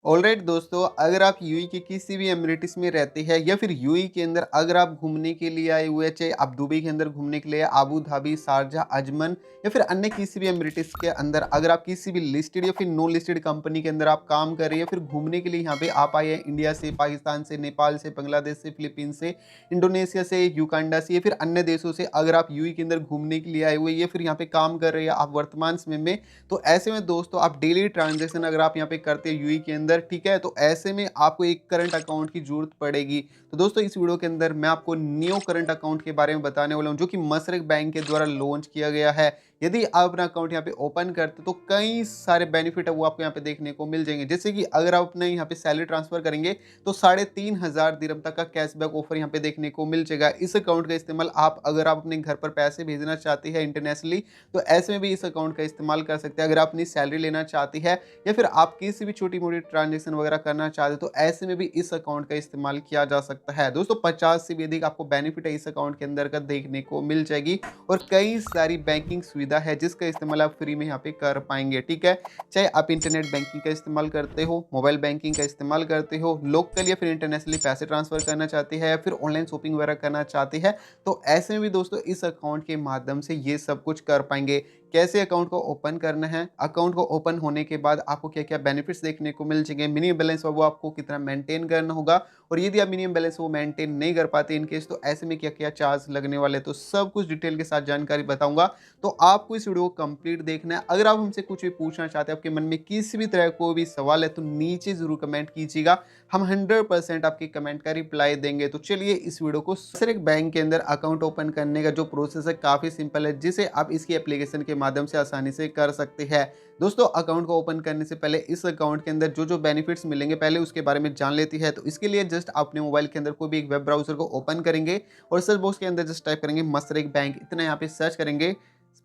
Alright दोस्तों, अगर आप यूएई के किसी भी एमिरेट्स में रहते हैं या फिर यूएई के अंदर अगर आप घूमने के लिए आए हुए हैं, चाहे आप दुबई के अंदर घूमने के लिए, आबू धाबी, शारजा, अजमन या फिर अन्य किसी भी एमिरेट्स के अंदर अगर आप किसी भी लिस्टेड या फिर नॉन लिस्टेड कंपनी के अंदर आप काम कर रहे हैं, फिर घूमने के लिए यहाँ पे आप आए हैं इंडिया से, पाकिस्तान से, नेपाल से, बांग्लादेश से, फिलीपींस से, इंडोनेशिया से, युगांडा से या फिर अन्य देशों से अगर आप यूएई के अंदर घूमने के लिए आए हुए या फिर यहाँ पे काम कर रहे हैं आप वर्तमान समय में, तो ऐसे में दोस्तों आप डेली ट्रांजेक्शन अगर आप यहाँ पे करते हैं यूएई के अंदर, ठीक है, तो ऐसे में आपको एक करंट अकाउंट की जरूरत पड़ेगी। तो दोस्तों इस वीडियो के अंदर मैं आपको न्यू करंट अकाउंट के बारे में बताने वाला हूँ जो कि मशरक बैंक के द्वारा लॉन्च किया गया है। यदि आप अपना अकाउंट यहाँ पे ओपन करते तो कई सारे बेनिफिट है वो आपको यहाँ पे देखने को मिल जाएंगे। जैसे कि अगर आप अपने यहाँ पे सैलरी ट्रांसफर करेंगे तो 3,500 दिरहम तक का कैशबैक ऑफर यहाँ पे देखने को मिल जाएगा। इस अकाउंट का इस्तेमाल आप अगर आप अपने घर पर पैसे भेजना चाहते हैं इंटरनेशनली, तो ऐसे में भी इस अकाउंट का इस्तेमाल कर सकते हैं। अगर आप अपनी सैलरी लेना चाहती है या फिर आप किसी भी छोटी मोटी ट्रांजेक्शन वगैरह करना चाहते हैं, तो ऐसे में भी इस अकाउंट का इस्तेमाल किया जा सकता है। दोस्तों 50 से भी अधिक आपको बेनिफिट है इस अकाउंट के अंदर का देखने को मिल जाएगी और कई सारी बैंकिंग सुविधा है जिसका इस्तेमाल आप फ्री में यहाँ पे कर पाएंगे। ठीक है, चाहे आप इंटरनेट बैंकिंग का इस्तेमाल करते हो, मोबाइल बैंकिंग का इस्तेमाल करते हो, लोकल या फिर इंटरनेशनली पैसे ट्रांसफर करना चाहते हैं या फिर ऑनलाइन शॉपिंग वगैरह करना चाहते हैं, तो ऐसे में भी दोस्तों इस अकाउंट के माध्यम से ये सब कुछ कर पाएंगे। कैसे अकाउंट को ओपन करना है, अकाउंट को ओपन होने के बाद आपको क्या क्या बेनिफिट्स देखने को मिल जाएंगे, मिनिमम बैलेंस वो आपको कितना मेंटेन करना होगा, और यदि आप मिनिमम बैलेंस वो मेंटेन नहीं कर पाते इन केस, तो ऐसे में क्या क्या चार्ज लगने वाले, तो सब कुछ डिटेल के साथ जानकारी बताऊंगा। तो आपको इस वीडियो को कंप्लीट देखना है। अगर आप हमसे कुछ भी पूछना चाहते हैं, आपके मन में किसी भी तरह कोई भी सवाल है, तो नीचे जरूर कमेंट कीजिएगा। हम 100% आपके कमेंट का रिप्लाई देंगे। तो चलिए इस वीडियो को सर, एक बैंक के अंदर अकाउंट ओपन करने का जो प्रोसेस है काफ़ी सिंपल है, जिसे आप इसकी एप्लीकेशन के माध्यम से आसानी से कर सकते हैं। दोस्तों अकाउंट को ओपन करने से पहले इस अकाउंट के अंदर जो जो बेनिफिट्स मिलेंगे पहले उसके बारे में जान लेती है। तो इसके लिए जस्ट अपने मोबाइल के अंदर कोई भी एक वेब ब्राउजर को ओपन करेंगे और सर्च बॉक्स के अंदर जस्ट टाइप करेंगे मशरक बैंक, इतना यहाँ पे सर्च करेंगे।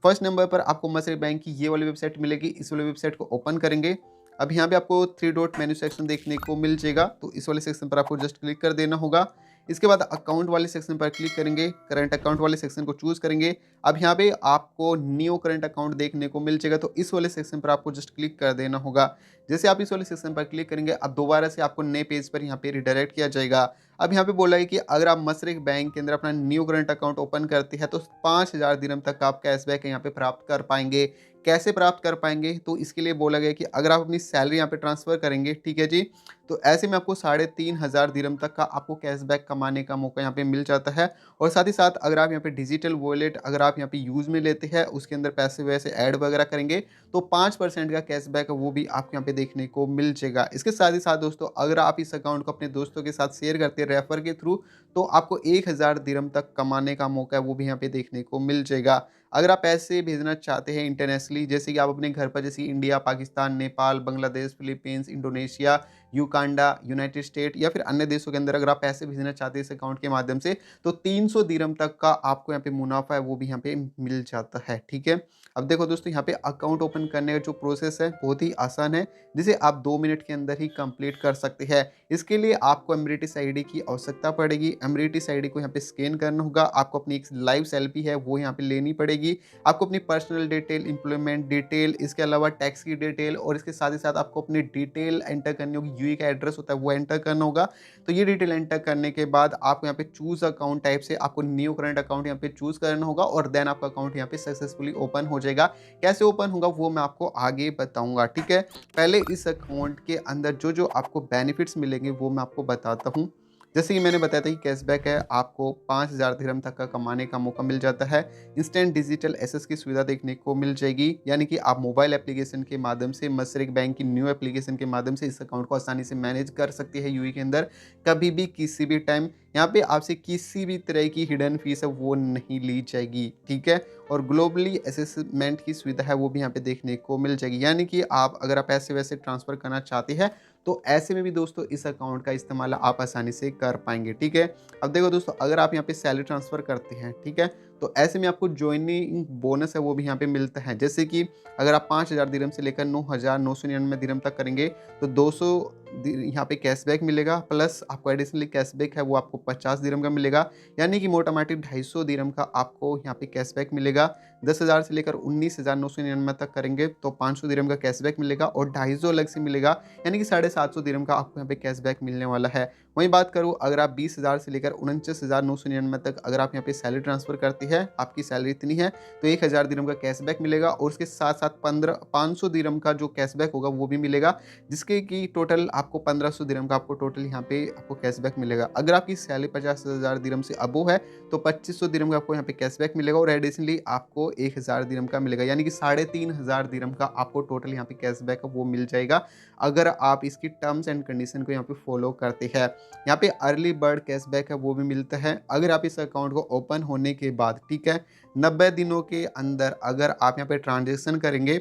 फर्स्ट नंबर पर आपको मशरक बैंक की ये वाली वेबसाइट मिलेगी, इस वाली वेबसाइट को ओपन करेंगे। अब यहाँ पे आपको 3 डॉट मेन्यू सेक्शन देखने को मिल जाएगा, तो इस वाले सेक्शन पर आपको जस्ट क्लिक कर देना होगा। इसके बाद अकाउंट वाले सेक्शन पर क्लिक करेंगे, करंट अकाउंट वाले सेक्शन को चूज करेंगे। अब यहाँ पे आपको न्यू करंट अकाउंट देखने को मिल जाएगा, तो इस वाले सेक्शन पर आपको जस्ट क्लिक कर देना होगा। जैसे आप इस वाले सेक्शन पर क्लिक करेंगे, अब दोबारा से आपको नए पेज पर यहाँ पे रिडायरेक्ट किया जाएगा। अब यहाँ पे बोला है कि अगर आप मशरक बैंक के अंदर अपना न्यू करंट अकाउंट ओपन करते हैं तो 5,000 दिरहम तक का आप कैशबैक यहाँ पे प्राप्त कर पाएंगे। कैसे प्राप्त कर पाएंगे, तो इसके लिए बोला गया कि अगर आप अपनी सैलरी यहाँ पे ट्रांसफर करेंगे, ठीक है जी, तो ऐसे में आपको 3,500 दिरहम तक का आपको कैशबैक कमाने का मौका यहाँ पे मिल जाता है। और साथ ही साथ अगर आप यहाँ पे डिजिटल वॉलेट अगर आप यहाँ पे यूज़ में लेते हैं, उसके अंदर पैसे वैसे ऐड वगैरह करेंगे, तो 5% का कैशबैक है वो भी आपको यहाँ पे देखने को मिल जाएगा। इसके साथ ही साथ दोस्तों अगर आप इस अकाउंट को अपने दोस्तों के साथ शेयर करते हैं रेफर के थ्रू, तो आपको 1,000 दिरहम तक कमाने का मौका है वो भी यहाँ पे देखने को मिल जाएगा। अगर आप पैसे भेजना चाहते हैं इंटरनेशनली, जैसे कि आप अपने घर पर जैसे India, Pakistan, Nepal, Bangladesh, Philippines, Indonesia, Uganda, United state या फिर अन्य देशों के अंदर अगर आप पैसे भेजना चाहते हैं इस अकाउंट के माध्यम से, तो 300 दिरहम तक का आपको यहाँ पे मुनाफा है वो भी यहाँ पे मिल जाता है। ठीक है, अब देखो दोस्तों यहाँ पे अकाउंट ओपन करने का जो प्रोसेस है बहुत ही आसान है, जिसे आप 2 मिनट के अंदर ही कंप्लीट कर सकते हैं। इसके लिए आपको एमरेटिस आईडी की आवश्यकता पड़ेगी। एमरेटिस आईडी को यहाँ पे स्कैन करना होगा, आपको अपनी एक लाइव सेल्फी है वो यहाँ पे लेनी पड़ेगी, आपको अपनी पर्सनल डिटेल, एम्प्लॉयमेंट डिटेल, इसके अलावा टैक्स की डिटेल और इसके साथ ही साथ आपको अपनी डिटेल एंटर करनी होगी, यूए का एड्रेस होता है वो एंटर करना होगा। तो ये डिटेल एंटर करने के बाद आपको यहाँ पे चूज अकाउंट टाइप से आपको न्यू करंट अकाउंट यहाँ पे चूज करना होगा और देन आपका अकाउंट यहाँ पे सक्सेसफुली ओपन हो जाएगा। कैसे ओपन होगा वो मैं आपको आगे बताऊंगा। ठीक है, पहले इस अकाउंट के अंदर जो जो आपको बेनिफिट्स मिलेंगे वो मैं आपको बताता हूँ। जैसे कि मैंने बताया था कि कैशबैक है, आपको 5,000 दिरहम तक का कमाने का मौका मिल जाता है। इंस्टेंट डिजिटल एसेस की सुविधा देखने को मिल जाएगी, यानी कि आप मोबाइल एप्लीकेशन के माध्यम से मशरक बैंक की न्यू एप्लीकेशन के माध्यम से इस अकाउंट को आसानी से मैनेज कर सकते हैं यूएई के अंदर, कभी भी किसी भी टाइम। यहाँ पे आपसे किसी भी तरह की हिडन फीस है वो नहीं ली जाएगी। ठीक है, और ग्लोबली असेसमेंट की सुविधा है वो भी यहाँ पे देखने को मिल जाएगी, यानी कि आप अगर आप पैसे वैसे ट्रांसफर करना चाहते हैं तो ऐसे में भी दोस्तों इस अकाउंट का इस्तेमाल आप आसानी से कर पाएंगे। ठीक है, अब देखो दोस्तों अगर आप यहाँ पे सैलरी ट्रांसफर करते हैं, ठीक है, तो ऐसे में आपको ज्वाइनिंग बोनस है वो भी यहाँ पे मिलता है। जैसे कि अगर आप 5000 दिरहम से लेकर 9999 दिरहम तक करेंगे तो 200 यहाँ पे कैशबैक मिलेगा, प्लस आपको एडिशनली कैशबैक है वो आपको 50 दिरहम का मिलेगा, यानी कि मोटामाटी 250 दिरहम का आपको यहाँ पे कैशबैक मिलेगा। 10,000 से लेकर 19,999 तक करेंगे तो 500 दिरहम का कैशबैक मिलेगा और 250 अलग से मिलेगा, यानी कि 750 दिरहम का आपको यहाँ पे कैशबैक मिलने वाला है। वहीं बात करूँ अगर आप 20,000 से लेकर 49,999 तक अगर आप यहाँ पे सैलरी ट्रांसफर करती है, आपकी सैलरी इतनी है तो 1,000 दिरहम का कैशबैक मिलेगा और उसके साथ साथ 500 दिरहम का जो कैशबैक होगा वो भी मिलेगा, जिसके कि टोटल आपको 1500 दिरहम का आपको टोटल यहाँ पे आपको कैशबैक मिलेगा। अगर आपकी सैलरी 50,000 दिरहम से अबो है तो 2500 दिरहम का आपको यहाँ पे कैशबैक मिलेगा और एडिशनली आपको 1,000 दिरहम का मिलेगा, यानी कि 3,500 दिरहम का आपको टोटल यहाँ पे कैशबैक वो मिल जाएगा अगर आप इसकी टर्म्स एंड कंडीशन को यहाँ पे फॉलो करते हैं। यहाँ पे अर्ली बर्ड कैशबैक है वो भी मिलता है अगर आप इस अकाउंट को ओपन होने के बाद, ठीक है, 90 दिनों के अंदर अगर आप यहाँ पे ट्रांजेक्शन करेंगे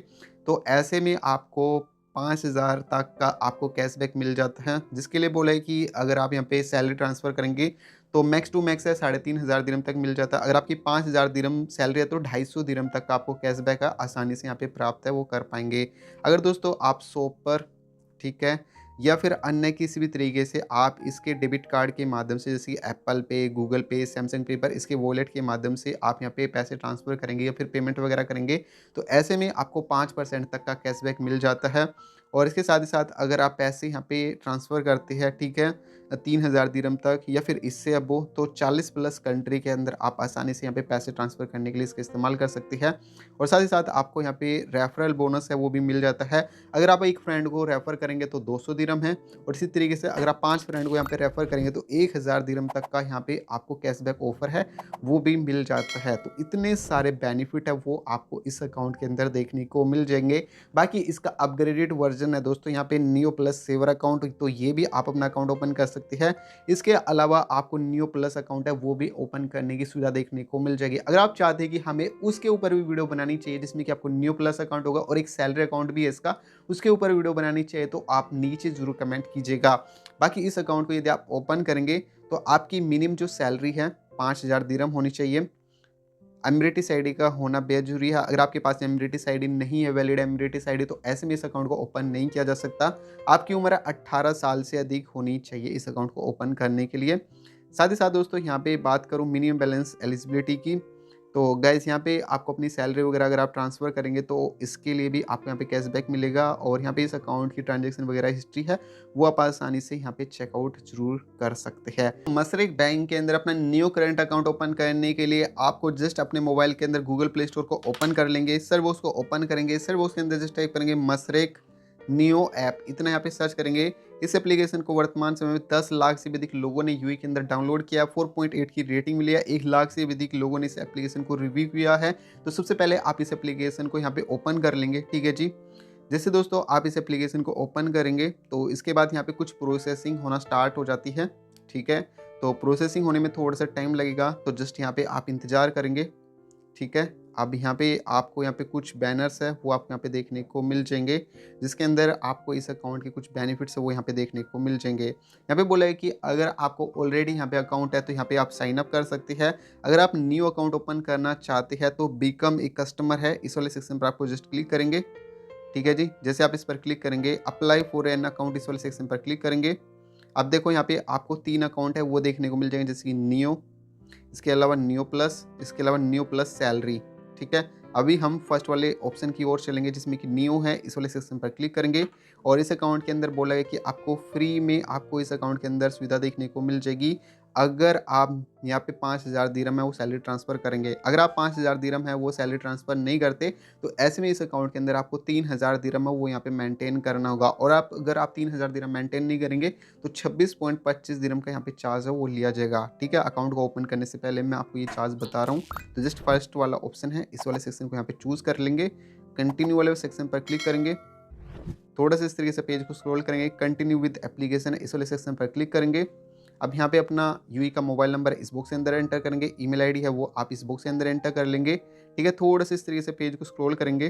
तो ऐसे में आपको 5,000 तक का आपको कैशबैक मिल जाता है, जिसके लिए बोला है कि अगर आप यहाँ पे सैलरी ट्रांसफ़र करेंगे तो मैक्स टू मैक्स है 3,500 दिरहम तक मिल जाता है। अगर आपकी 5,000 दिरहम सैलरी है तो 250 दिरहम तक का आपको कैशबैक है आसानी से यहाँ पे प्राप्त है वो कर पाएंगे। अगर दोस्तों आप शॉप पर, ठीक है, या फिर अन्य किसी भी तरीके से आप इसके डेबिट कार्ड के माध्यम से जैसे कि एप्पल पे, गूगल पे, सैमसंग पे पर इसके वॉलेट के माध्यम से आप यहाँ पे पैसे ट्रांसफ़र करेंगे या फिर पेमेंट वगैरह करेंगे तो ऐसे में आपको 5% तक का कैशबैक मिल जाता है। और इसके साथ ही साथ अगर आप पैसे यहाँ पे ट्रांसफ़र करते हैं, ठीक है, 3,000 दिरहम तक या फिर इससे अबो तो 40 प्लस कंट्री के अंदर आप आसानी से यहाँ पे पैसे ट्रांसफ़र करने के लिए इसका इस्तेमाल कर सकते हैं। और साथ ही साथ आपको यहाँ पे रेफरल बोनस है वो भी मिल जाता है। अगर आप एक फ्रेंड को रेफ़र करेंगे तो 200 दिरहम है और इसी तरीके से अगर आप 5 फ्रेंड को यहाँ पे रेफ़र करेंगे तो 1,000 दिरहम तक का यहाँ पे आपको कैशबैक ऑफ़र है वो भी मिल जाता है। तो इतने सारे बेनिफिट है वो आपको इस अकाउंट के अंदर देखने को मिल जाएंगे। बाकी इसका अपग्रेडेड वर्जन है दोस्तों यहाँ पे नियो प्लस सेवर अकाउंट, तो ये भी आप अपना अकाउंट ओपन कर सकते हैं। इसके अलावा आपको नियो प्लस अकाउंट है वो भी ओपन करने की सुविधा देखने को मिल जाएगी। अगर आप चाहते हैं कि हमें उसके ऊपर भी वीडियो बनानी चाहिए जिसमें कि आपको नियो प्लस अकाउंट होगा और एक सैलरी अकाउंट भी है इसका, उसके ऊपर वीडियो बनानी चाहिए तो आप नीचे जरूर कमेंट कीजिएगा। बाकी इस अकाउंट को यदि आप ओपन करेंगे तो आपकी मिनिमम जो सैलरी है 5,000 दिरहम होनी चाहिए। एमिरेटिस आईडी का होना बेहद जरूरी है। अगर आपके पास एमिरेटिस आईडी नहीं है, वैलिड एमिरेटिस आईडी, तो ऐसे में इस अकाउंट को ओपन नहीं किया जा सकता। आपकी उम्र 18 साल से अधिक होनी चाहिए इस अकाउंट को ओपन करने के लिए। साथ ही साथ दोस्तों यहाँ पे बात करूँ मिनिमम बैलेंस एलिजिबिलिटी की, तो गाइस यहाँ पे आपको अपनी सैलरी वगैरह अगर आप ट्रांसफ़र करेंगे तो इसके लिए भी आपको यहाँ पे कैशबैक मिलेगा और यहाँ पे इस अकाउंट की ट्रांजैक्शन वगैरह हिस्ट्री है वो आप आसानी से यहाँ पे चेकआउट जरूर कर सकते हैं। मसरेक बैंक के अंदर अपना न्यू करंट अकाउंट ओपन करने के लिए आपको जस्ट अपने मोबाइल के अंदर गूगल प्ले स्टोर को ओपन कर लेंगे, सर्च बॉक्स को ओपन करेंगे, सर्च बॉक्स के अंदर जस्ट टाइप करेंगे मसरेक नियो ऐप, इतना यहाँ पे सर्च करेंगे। इस एप्लीकेशन को वर्तमान समय में 10 लाख से भी अधिक लोगों ने यूएई के अंदर डाउनलोड किया, 4.8 की रेटिंग मिली है, 1 लाख से भी अधिक लोगों ने इस एप्लीकेशन को रिव्यू किया है। तो सबसे पहले आप इस एप्लीकेशन को यहाँ पे ओपन कर लेंगे, ठीक है जी। जैसे दोस्तों आप इस एप्लीकेशन को ओपन करेंगे तो इसके बाद यहाँ पे कुछ प्रोसेसिंग होना स्टार्ट हो जाती है, ठीक है। तो प्रोसेसिंग होने में थोड़ा सा टाइम लगेगा तो जस्ट यहाँ पे आप इंतज़ार करेंगे, ठीक है। अब यहाँ पे आपको यहाँ पे कुछ बैनर्स है वो आपको यहाँ पे देखने को मिल जाएंगे जिसके अंदर आपको इस अकाउंट के कुछ बेनिफिट्स है वो यहाँ पे देखने को मिल जाएंगे। यहाँ पे बोला है कि अगर आपको ऑलरेडी यहाँ पे अकाउंट है तो यहाँ पे आप साइन अप कर सकते हैं। अगर आप न्यू अकाउंट ओपन करना चाहते हैं तो बिकम ए कस्टमर है, इस वाले सेक्शन पर आपको जस्ट क्लिक करेंगे, ठीक है जी। जैसे आप इस पर क्लिक करेंगे अप्लाई फॉर एन अकाउंट, इस वाले सेक्शन पर क्लिक करेंगे। अब देखो यहाँ पे आपको 3 अकाउंट है वो देखने को मिल जाएंगे, जैसे कि नियो, इसके अलावा नियो प्लस, इसके अलावा नियो प्लस सैलरी, ठीक है। अभी हम फर्स्ट वाले ऑप्शन की ओर चलेंगे जिसमें कि नियो है, इस वाले सेक्शन पर क्लिक करेंगे और इस अकाउंट के अंदर बोला है कि आपको फ्री में आपको इस अकाउंट के अंदर सुविधा देखने को मिल जाएगी अगर आप यहाँ पे 5,000 दिरहम है वो सैलरी ट्रांसफ़र करेंगे। अगर आप 5,000 दिरहम है वो सैलरी ट्रांसफ़र नहीं करते तो ऐसे में इस अकाउंट के अंदर आपको 3,000 दिरहम है वो यहाँ पे मेंटेन करना होगा और आप अगर आप 3,000 दिरहम मेंटेन नहीं करेंगे तो 26.25 दिरहम का यहाँ पे चार्ज है वो लिया जाएगा, ठीक है। अकाउंट को ओपन करने से पहले मैं आपको ये चार्ज बता रहा हूँ। तो जस्ट फर्स्ट वाला ऑप्शन है, इस वाले सेक्शन को यहाँ पे चूज़ कर लेंगे, कंटिन्यू वाले सेक्शन पर क्लिक करेंगे, थोड़ा सा इस तरीके से पेज को स्क्रॉल करेंगे, कंटिन्यू विद एप्लीकेशन इस वाले सेक्शन पर क्लिक करेंगे। अब यहाँ पे अपना यूई का मोबाइल नंबर इस बॉक्स के अंदर एंटर करेंगे, ईमेल आईडी है वो आप इस बॉक्स के अंदर एंटर कर लेंगे, ठीक है। थोड़ा सा इस तरीके से पेज को स्क्रॉल करेंगे,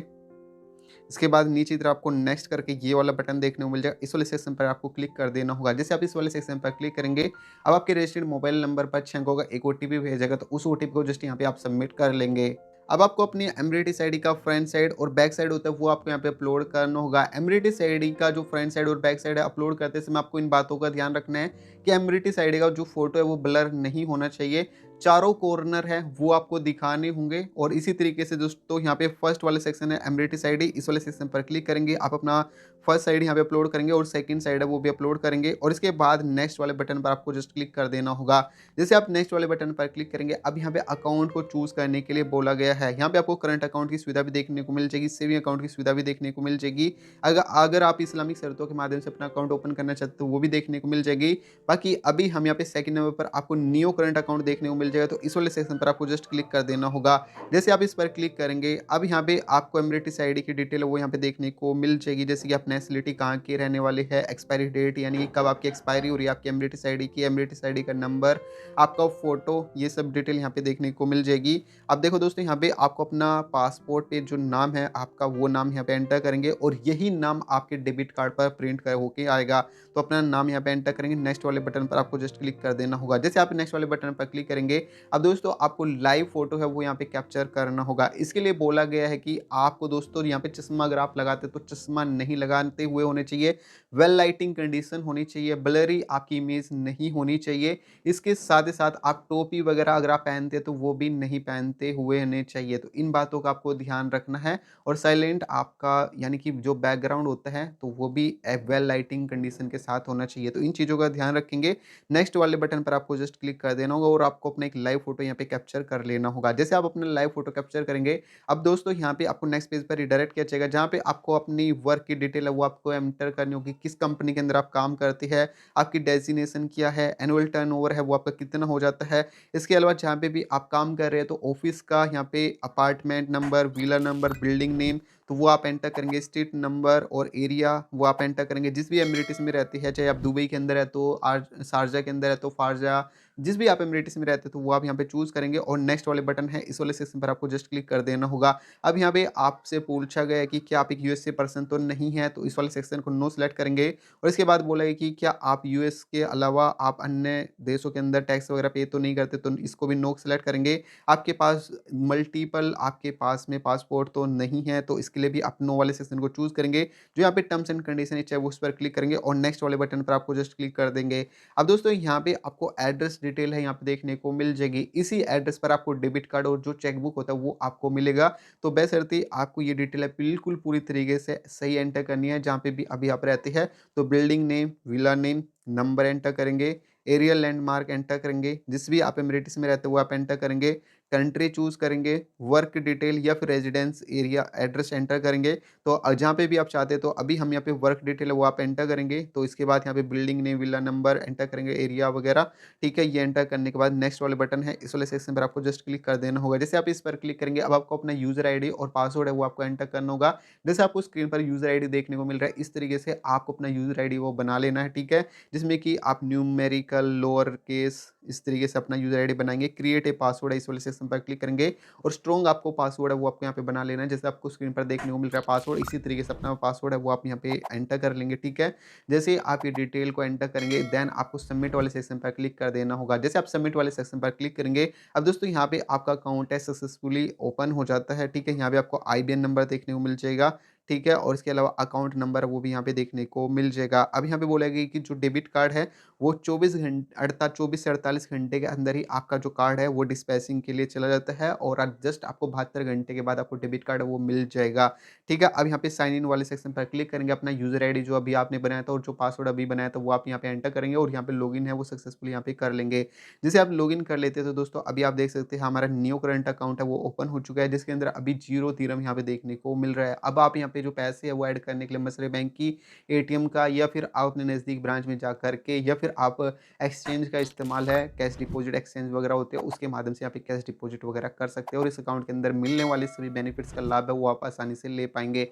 इसके बाद नीचे की तरफ आपको नेक्स्ट करके ये वाला बटन देखने को मिल जाएगा। इस वाले सेक्शन पर आपको क्लिक कर देना होगा। जैसे आप इस वाले सेक्शन पर क्लिक करेंगे, अब आपके रजिस्टर्ड मोबाइल नंबर पर 6 अंकों का एक ओटीपी भेजेगा, तो उस ओटीपी को जस्ट यहाँ पे आप सबमिट कर लेंगे। अब आपको अपनी एमरेटिस आईडी का फ्रंट साइड और बैक साइड होता है वो आपको यहाँ पे अपलोड करना होगा। एमरेटिस आईडी का जो फ्रंट साइड और बैक साइड है अपलोड करते समय आपको इन बातों का ध्यान रखना है कि एमरेटिस आईडी का जो फोटो है वो ब्लर नहीं होना चाहिए, चारों कॉर्नर है वो आपको दिखाने होंगे। और इसी तरीके से दोस्तों यहाँ पे फर्स्ट वाले सेक्शन है एमरेटिस आईडी, इस वाले सेक्शन पर क्लिक करेंगे, आप अपना फर्स्ट साइड यहाँ पे अपलोड करेंगे और सेकंड साइड है वो भी अपलोड करेंगे। और इसके बाद नेक्स्ट वाले बटन पर आपको जस्ट क्लिक कर देना होगा। जैसे आप नेक्स्ट वाले बटन पर क्लिक करेंगे, अब यहाँ पे अकाउंट को चूज करने के लिए बोला गया है। यहाँ पे आपको करंट अकाउंट की सुविधा भी देखने को मिल जाएगी, सेविंग अकाउंट की सुविधा भी देखने को मिल जाएगी। अगर अगर आप इस्लामिक शर्तों के माध्यम से अपना अकाउंट ओपन करना चाहते हो वो भी देखने को मिल जाएगी। बाकी अभी हम यहाँ पे सेकंड नंबर पर आपको न्यू करंट अकाउंट देखने को मिल जाएगा, तो इस वाले सेक्शन पर आपको जस्ट क्लिक कर देना होगा। जैसे आप इस पर क्लिक करेंगे, अब यहाँ पे आपको एमरेटिस आईडी की डिटेल है वो यहाँ पे देखने को मिल जाएगी, जैसे कि आप नेशनलिटी कहाँ के रहने वाले हैं, एक्सपायरी डेट यानी कि कब आपकी एक्सपायरी हो रही है आपकी एमरेटिस आईडी की, एमरेटिस आईडी का नंबर, आपका फ़ोटो, ये सब डिटेल यहाँ पे देखने को मिल जाएगी। अब देखो दोस्तों यहाँ पे आपको अपना पासपोर्ट पे जो नाम है आपका वो नाम यहाँ पे एंटर करेंगे और यही नाम आपके डेबिट कार्ड पर प्रिंट कर होके आएगा। तो अपना नाम यहाँ पे एंटर करेंगे, नेक्स्ट वाले बटन पर आपको जस्ट क्लिक कर देना होगा। जैसे आप नेक्स्ट वाले बटन पर क्लिक करेंगे, अब दोस्तों आपको लाइव फोटो है वो यहाँ पे कैप्चर करना होगा। इसके लिए बोला गया है कि आपको दोस्तों यहाँ पे चश्मा अगर आप लगाते तो चश्मा नहीं लगाते हुए होने चाहिए, वेल लाइटिंग कंडीशन होनी चाहिए, ब्लरी आपकी इमेज नहीं होनी चाहिए। इसके साथ ही साथ आप टोपी वगैरह अगर आप पहनते हैं तो वो भी नहीं पहनते हुए होने चाहिए। तो इन बातों का आपको ध्यान रखना है। और साइलेंट आपका यानी कि जो बैकग्राउंड होता है तो वो भी वेल लाइटिंग कंडीशन के साथ होना चाहिए। तो इन चीज़ों का ध्यान रखेंगे। नेक्स्ट वाले बटन पर आपको जस्ट क्लिक कर देना होगा और आपको अपना एक लाइव फोटो यहाँ पे कैप्चर कर लेना होगा। जैसे आप अपना लाइव फोटो कैप्चर करेंगे, अब दोस्तों यहाँ पे आपको नेक्स्ट पेज पर रिडायरेक्ट किया जाएगा, जहाँ पे आपको अपनी वर्क की डिटेल है वो आपको एंटर करनी होगी, किस कंपनी के अंदर आप काम करते हैं, आपकी डेजिग्नेशन क्या है, एनुअल टर्नओवर है वो आपका कितना हो जाता है। इसके अलावा जहाँ पे भी आप काम कर रहे हैं तो ऑफिस का यहाँ पे apartment number, villa number, building name तो वो आप एंटर करेंगे, स्ट्रीट नंबर और एरिया वो आप एंटर करेंगे। जिस भी एमिरेटिस में रहती है, चाहे आप दुबई के अंदर है तो शारजा के अंदर है तो फारजा, जिस भी आप एमिरेटिस में रहते हैं तो वो आप यहाँ पे चूज़ करेंगे। और नेक्स्ट वाले बटन है इस वाले सेक्शन पर आपको जस्ट क्लिक कर देना होगा। अब यहाँ पे आपसे पूछा गया है कि क्या आप एक यूएसए पर्सन तो नहीं है, तो इस वाले सेक्शन को नो सेलेक्ट करेंगे। और इसके बाद बोला है कि क्या आप यूएस के अलावा आप अन्य देशों के अंदर टैक्स वगैरह पे तो नहीं करते, तो इसको भी नो सेलेक्ट करेंगे। आपके पास मल्टीपल आपके पास में पासपोर्ट तो नहीं है, तो इसके लिए भी आप नो वाले सेक्शन को चूज़ करेंगे। जो यहाँ पे टर्म्स एंड कंडीशन है चाहे वो उस पर क्लिक करेंगे और नेक्स्ट वाले बटन पर आपको जस्ट क्लिक कर देंगे। अब दोस्तों यहाँ पे आपको एड्रेस डिटेल है यहाँ पे देखने को मिल जाएगी। इसी एड्रेस पर आपको डेबिट कार्ड और जो चेकबुक होता है वो आपको मिलेगा। तो बशर्ते आपको ये डिटेल है बिल्कुल पूरी तरीके से सही एंटर करनी है, जहाँ पे भी अभी आप रहते हैं। तो building name, villa name, number enter करेंगे, एरियल लैंडमार्क एंटर करेंगे, जिस भी आप एमिरेटिस में रहते हो वो आप एंटर करेंगे, कंट्री चूज़ करेंगे, वर्क डिटेल या फिर रेजिडेंस एरिया एड्रेस एंटर करेंगे। तो जहाँ पे भी आप चाहते हैं तो अभी हम यहाँ पे वर्क डिटेल है वो आप एंटर करेंगे। तो इसके बाद यहाँ पे building name, villa number enter करेंगे, एरिया वगैरह, ठीक है। ये एंटर करने के बाद नेक्स्ट वाले बटन है इस वाले सेक्शन पर आपको जस्ट क्लिक कर देना होगा। जैसे आप इस पर क्लिक करेंगे, अब आपको अपना यूज़र आईडी और पासवर्ड है वो आपको एंटर करना होगा। जैसे आपको स्क्रीन पर यूज़र आईडी देखने को मिल रहा है, इस तरीके से आपको अपना यूज़र आईडी वो बना लेना है, ठीक है। जिसमें कि आप न्यूमेरिकल, लोअर केस इस तरीके से अपना यूज़र आईडी बनाएंगे। क्रिएट ए पासवर्ड है इस वाले सेक्शन पर क्लिक करेंगे और स्ट्रॉन्ग आपको पासवर्ड है वो आपको यहाँ पे बना लेना है। जैसे आपको स्क्रीन पर देखने को मिल रहा है पासवर्ड, इसी तरीके से अपना पासवर्ड है वो आप यहाँ पे एंटर कर लेंगे, ठीक है। जैसे आप ये डिटेल को एंटर करेंगे देन आपको सबमिट वाले सेक्शन पर क्लिक कर देना होगा। जैसे आप सबमिट वाले सेक्शन पर क्लिक करेंगे, अब दोस्तों यहाँ पे आपका अकाउंट है सक्सेसफुली ओपन हो जाता है, ठीक है। यहाँ पे आपको आईबीएन नंबर देखने को मिल जाएगा, ठीक है। और इसके अलावा अकाउंट नंबर वो भी यहाँ पे देखने को मिल जाएगा। अब यहाँ पे बोला गया कि जो डेबिट कार्ड है वो 24 से 48 घंटे के अंदर ही आपका जो कार्ड है वो डिस्पैचिंग के लिए चला जाता है और जस्ट आपको 72 घंटे के बाद आपको डेबिट कार्ड है वो मिल जाएगा, ठीक है। अब यहाँ पे साइन इन वाले सेक्शन पर क्लिक करेंगे, अपना यूजर आईडी जो अभी आपने बनाया था और जो पासवर्ड अभी बनाया था वो आप यहाँ पे एंटर करेंगे और यहाँ पे लॉगिन है वो सक्सेसफुली यहाँ पे कर लेंगे। जैसे आप लॉगिन कर लेते हैं तो दोस्तों अभी आप देख सकते हैं हमारा न्यू करंट अकाउंट है वो ओपन हो चुका है, जिसके अंदर अभी 0 दिरहम यहाँ पे देखने को मिल रहा है। अब आप यहाँ पे जो पैसे है वो ऐड करने के लिए मसले बैंक की एटीएम का या फिर आप अपने नज़दीक ब्रांच में जा करके या फिर आप एक्सचेंज का इस्तेमाल है, कैश डिपॉजिट एक्सचेंज वगैरह होते हैं उसके माध्यम से यहाँ पे कैश डिपॉजिट वगैरह कर सकते हैं और इस अकाउंट के अंदर मिलने वाले सभी बेनिफिट्स का लाभ है वो आप आसानी से ले पाएंगे।